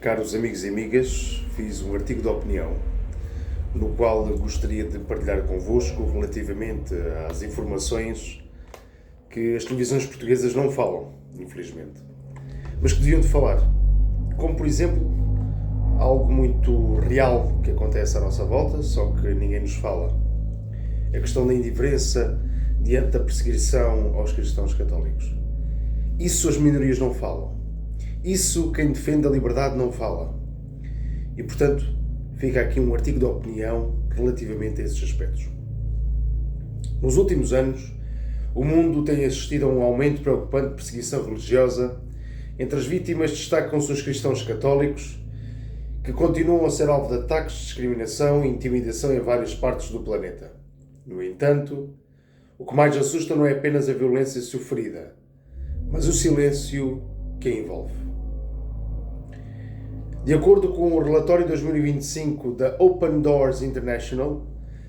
Caros amigos e amigas, fiz um artigo de opinião no qual gostaria de partilhar convosco relativamente às informações que as televisões portuguesas não falam, infelizmente, mas que deviam de falar. Como, por exemplo, algo muito real que acontece à nossa volta, só que ninguém nos fala. A questão da indiferença diante da perseguição aos cristãos católicos. Isso as minorias não falam. Isso quem defende a liberdade não fala. E, portanto, fica aqui um artigo de opinião relativamente a esses aspectos. Nos últimos anos, o mundo tem assistido a um aumento preocupante de perseguição religiosa. Entre as vítimas destacam-se os cristãos católicos, que continuam a ser alvo de ataques, discriminação e intimidação em várias partes do planeta. No entanto, o que mais assusta não é apenas a violência sofrida, mas o silêncio que a envolve. De acordo com o relatório 2025 da Open Doors International,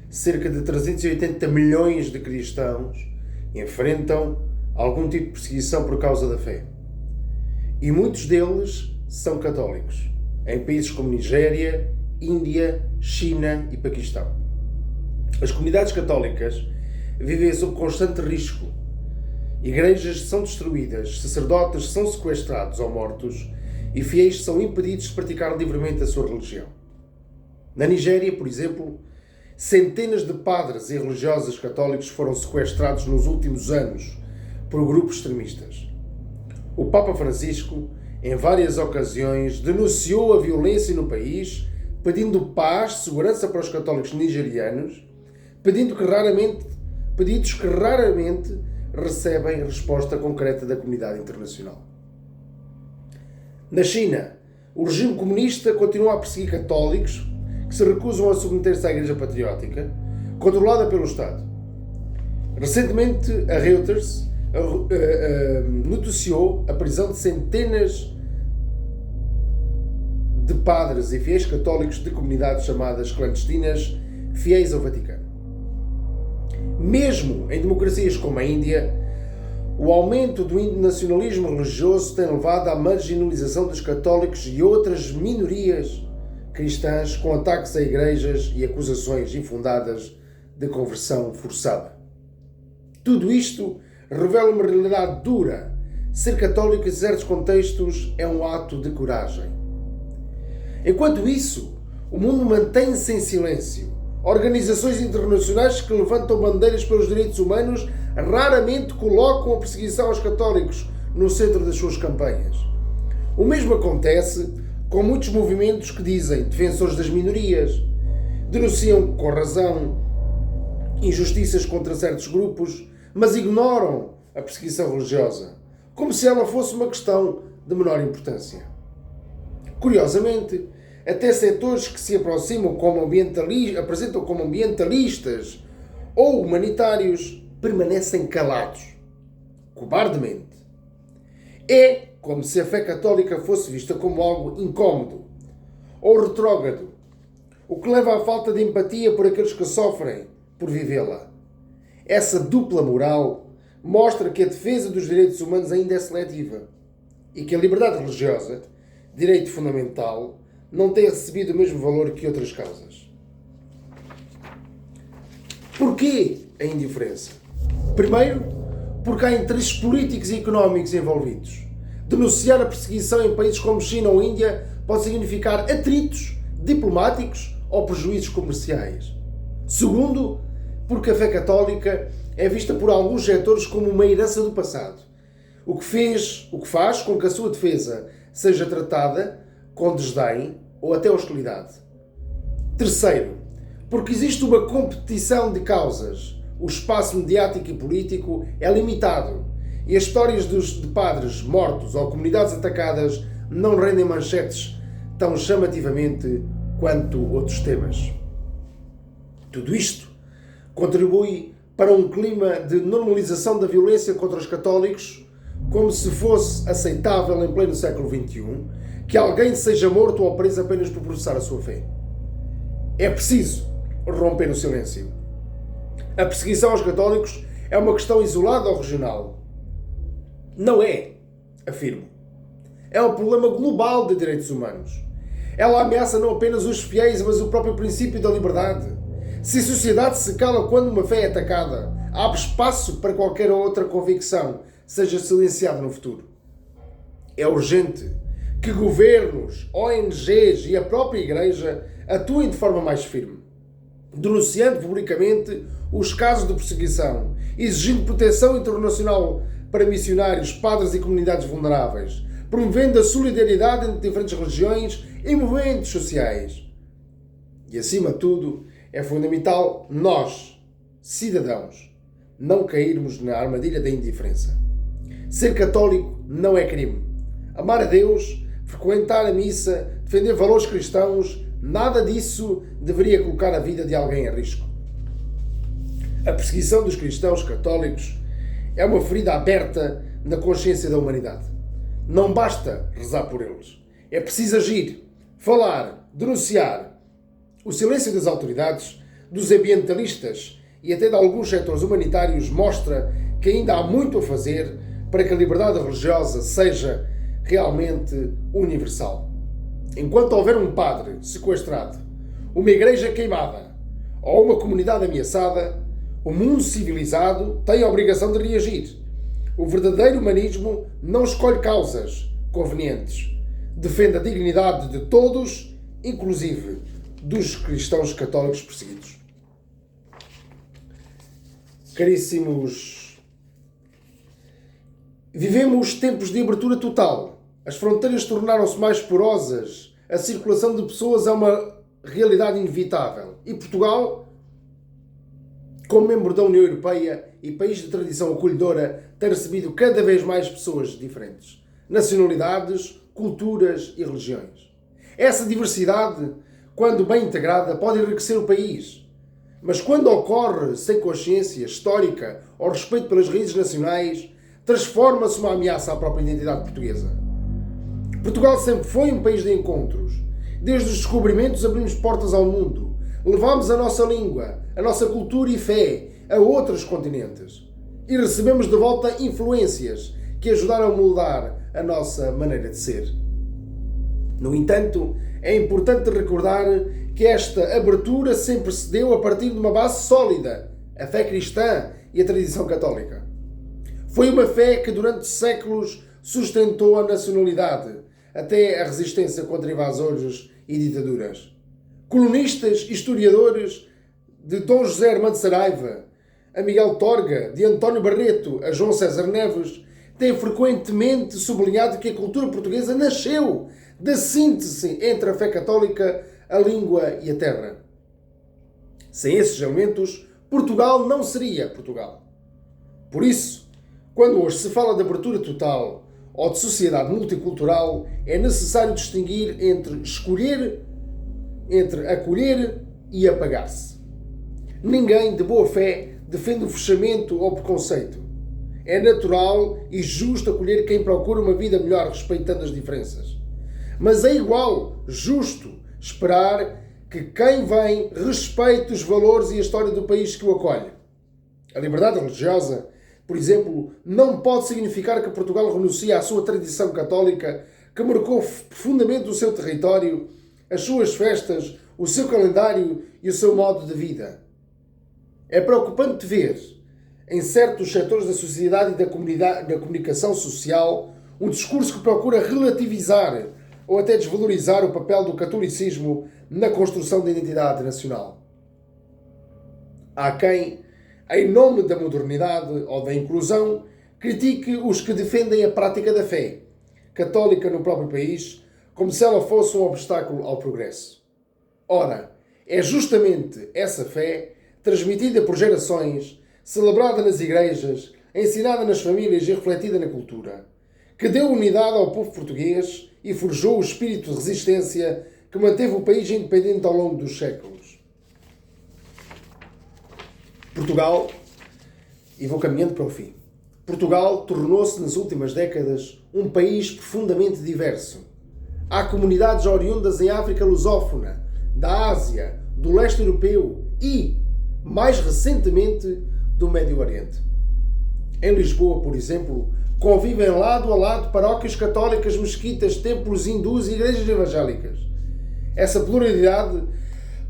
cerca de 380 milhões de cristãos enfrentam algum tipo de perseguição por causa da fé. E muitos deles são católicos, em países como Nigéria, Índia, China e Paquistão. As comunidades católicas vivem sob constante risco. Igrejas são destruídas, sacerdotes são sequestrados ou mortos e fiéis são impedidos de praticar livremente a sua religião. Na Nigéria, por exemplo, centenas de padres e religiosos católicos foram sequestrados nos últimos anos por grupos extremistas. O Papa Francisco, em várias ocasiões, denunciou a violência no país, pedindo paz, segurança para os católicos nigerianos, pedidos que raramente recebem resposta concreta da comunidade internacional. Na China, o regime comunista continua a perseguir católicos que se recusam a submeter-se à Igreja Patriótica, controlada pelo Estado. Recentemente, a Reuters noticiou a prisão de centenas de padres e fiéis católicos de comunidades chamadas clandestinas, fiéis ao Vaticano. Mesmo em democracias como a Índia, o aumento do nacionalismo religioso tem levado à marginalização dos católicos e outras minorias cristãs, com ataques a igrejas e acusações infundadas de conversão forçada. Tudo isto revela uma realidade dura. Ser católico em certos contextos é um ato de coragem. Enquanto isso, o mundo mantém-se em silêncio. Organizações internacionais que levantam bandeiras pelos direitos humanos raramente colocam a perseguição aos católicos no centro das suas campanhas. O mesmo acontece com muitos movimentos que dizem defensores das minorias, denunciam com razão injustiças contra certos grupos, mas ignoram a perseguição religiosa, como se ela fosse uma questão de menor importância. Curiosamente, até setores que se aproximam apresentam como ambientalistas ou humanitários permanecem calados, cobardemente. É como se a fé católica fosse vista como algo incómodo ou retrógrado, o que leva à falta de empatia por aqueles que sofrem por vivê-la. Essa dupla moral mostra que a defesa dos direitos humanos ainda é seletiva e que a liberdade religiosa, direito fundamental, não tem recebido o mesmo valor que outras causas. Porquê a indiferença? Primeiro, porque há interesses políticos e económicos envolvidos. Denunciar a perseguição em países como China ou Índia pode significar atritos diplomáticos ou prejuízos comerciais. Segundo, porque a fé católica é vista por alguns setores como uma herança do passado, o que faz com que a sua defesa seja tratada com desdém ou até hostilidade. Terceiro, porque existe uma competição de causas. O espaço mediático e político é limitado e as histórias de padres mortos ou comunidades atacadas não rendem manchetes tão chamativamente quanto outros temas. Tudo isto contribui para um clima de normalização da violência contra os católicos, como se fosse aceitável em pleno século XXI que alguém seja morto ou preso apenas por professar a sua fé. É preciso romper o silêncio. A perseguição aos católicos é uma questão isolada ou regional. Não é, afirmo. É um problema global de direitos humanos. Ela ameaça não apenas os fiéis, mas o próprio princípio da liberdade. Se a sociedade se cala quando uma fé é atacada, abre espaço para qualquer outra convicção seja silenciada no futuro. É urgente que governos, ONGs e a própria Igreja atuem de forma mais firme, denunciando publicamente os casos de perseguição, exigindo proteção internacional para missionários, padres e comunidades vulneráveis, promovendo a solidariedade entre diferentes religiões e movimentos sociais. E, acima de tudo, é fundamental nós, cidadãos, não cairmos na armadilha da indiferença. Ser católico não é crime. Amar a Deus, frequentar a missa, defender valores cristãos, nada disso deveria colocar a vida de alguém em risco. A perseguição dos cristãos católicos é uma ferida aberta na consciência da humanidade. Não basta rezar por eles. É preciso agir, falar, denunciar. O silêncio das autoridades, dos ambientalistas e até de alguns setores humanitários mostra que ainda há muito a fazer para que a liberdade religiosa seja realmente universal. Enquanto houver um padre sequestrado, uma igreja queimada ou uma comunidade ameaçada, o mundo civilizado tem a obrigação de reagir. O verdadeiro humanismo não escolhe causas convenientes. Defende a dignidade de todos, inclusive dos cristãos católicos perseguidos. Caríssimos, vivemos tempos de abertura total. As fronteiras tornaram-se mais porosas. A circulação de pessoas é uma realidade inevitável. E Portugal, como membro da União Europeia e país de tradição acolhedora, tem recebido cada vez mais pessoas diferentes, nacionalidades, culturas e religiões. Essa diversidade, quando bem integrada, pode enriquecer o país. Mas quando ocorre sem consciência histórica ou respeito pelas raízes nacionais, transforma-se numa ameaça à própria identidade portuguesa. Portugal sempre foi um país de encontros. Desde os descobrimentos abrimos portas ao mundo. Levámos a nossa língua, a nossa cultura e fé a outros continentes. E recebemos de volta influências que ajudaram a moldar a nossa maneira de ser. No entanto, é importante recordar que esta abertura sempre se deu a partir de uma base sólida, a fé cristã e a tradição católica. Foi uma fé que durante séculos sustentou a nacionalidade, até a resistência contra invasores e ditaduras. Colonistas, historiadores, de Dom José Armando Saraiva, a Miguel Torga, de António Barreto, a João César Neves, têm frequentemente sublinhado que a cultura portuguesa nasceu da síntese entre a fé católica, a língua e a terra. Sem esses elementos, Portugal não seria Portugal. Por isso, quando hoje se fala de abertura total ou de sociedade multicultural, é necessário distinguir entre escolher, entre acolher e apagar-se. Ninguém de boa fé defende o fechamento ou preconceito. É natural e justo acolher quem procura uma vida melhor respeitando as diferenças. Mas é igual justo esperar que quem vem respeite os valores e a história do país que o acolhe. A liberdade religiosa, por exemplo, não pode significar que Portugal renuncia à sua tradição católica, que marcou profundamente o seu território, as suas festas, o seu calendário e o seu modo de vida. É preocupante ver, em certos setores da sociedade e da comunicação social, um discurso que procura relativizar ou até desvalorizar o papel do catolicismo na construção da identidade nacional. Há quem, em nome da modernidade ou da inclusão, critique os que defendem a prática da fé católica no próprio país, como se ela fosse um obstáculo ao progresso. Ora, é justamente essa fé, transmitida por gerações, celebrada nas igrejas, ensinada nas famílias e refletida na cultura, que deu unidade ao povo português e forjou o espírito de resistência que manteve o país independente ao longo dos séculos. Portugal, e vou caminhando para o fim, Portugal tornou-se nas últimas décadas um país profundamente diverso. Há comunidades oriundas em África lusófona, da Ásia, do leste europeu e, mais recentemente, do Médio Oriente. Em Lisboa, por exemplo, convivem lado a lado paróquias católicas, mesquitas, templos hindus e igrejas evangélicas. Essa pluralidade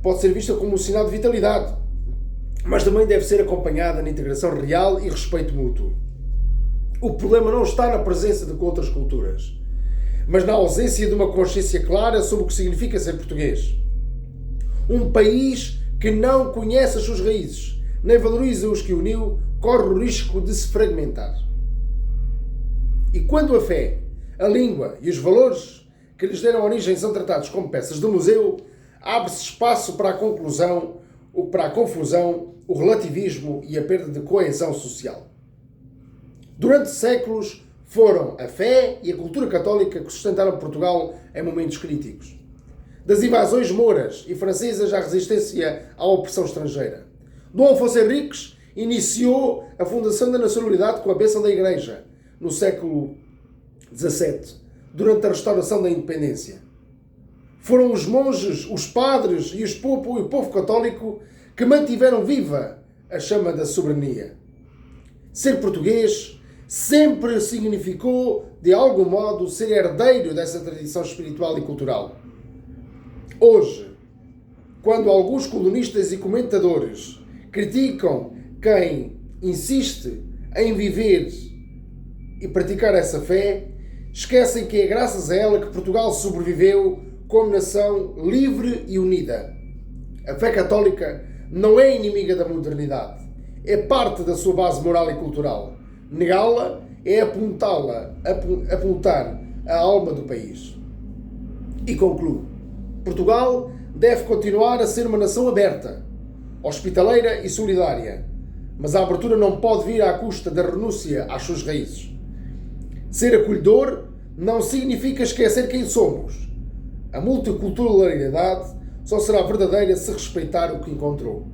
pode ser vista como um sinal de vitalidade, mas também deve ser acompanhada na integração real e respeito mútuo. O problema não está na presença de outras culturas, mas na ausência de uma consciência clara sobre o que significa ser português. Um país que não conhece as suas raízes, nem valoriza os que uniu, corre o risco de se fragmentar. E quando a fé, a língua e os valores que lhes deram origem são tratados como peças do museu, abre-se espaço para a conclusão, para a confusão, o relativismo e a perda de coesão social. Durante séculos foram a fé e a cultura católica que sustentaram Portugal em momentos críticos. Das invasões mouras e francesas à resistência à opressão estrangeira. Dom Afonso Henriques iniciou a fundação da nacionalidade com a bênção da Igreja, no século XVII, durante a restauração da independência. Foram os monges, os padres e o povo católico que mantiveram viva a chama da soberania. Ser português sempre significou, de algum modo, ser herdeiro dessa tradição espiritual e cultural. Hoje, quando alguns colunistas e comentadores criticam quem insiste em viver e praticar essa fé, esquecem que é graças a ela que Portugal sobreviveu como nação livre e unida. A fé católica não é inimiga da modernidade, é parte da sua base moral e cultural. Negá-la é apontar a alma do país. E concluo. Portugal deve continuar a ser uma nação aberta, hospitaleira e solidária, mas a abertura não pode vir à custa da renúncia às suas raízes. Ser acolhedor não significa esquecer quem somos. A multiculturalidade só será verdadeira se respeitar o que encontrou.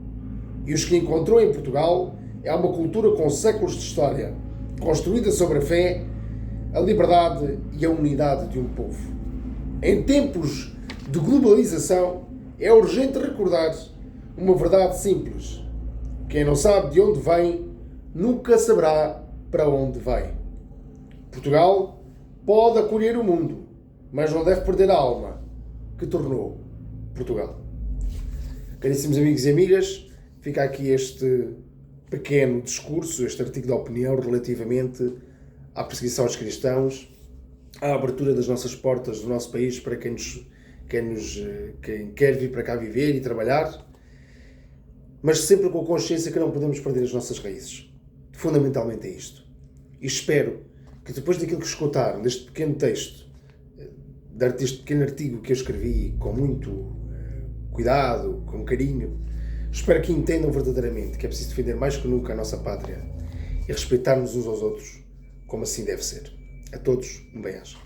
E os que encontrou em Portugal é uma cultura com séculos de história, construída sobre a fé, a liberdade e a unidade de um povo. Em tempos de globalização, é urgente recordar uma verdade simples. Quem não sabe de onde vem, nunca saberá para onde vai. Portugal pode acolher o mundo, mas não deve perder a alma que tornou Portugal. Caríssimos amigos e amigas, fica aqui este pequeno discurso, este artigo de opinião relativamente à perseguição aos cristãos, à abertura das nossas portas do nosso país para quem quer vir para cá viver e trabalhar, mas sempre com a consciência que não podemos perder as nossas raízes. Fundamentalmente é isto. E espero que depois daquilo que escutaram, deste pequeno texto, deste pequeno artigo que eu escrevi com muito cuidado, com carinho, espero que entendam verdadeiramente que é preciso defender mais que nunca a nossa pátria e respeitarmos uns aos outros como assim deve ser. A todos, um bem-aja.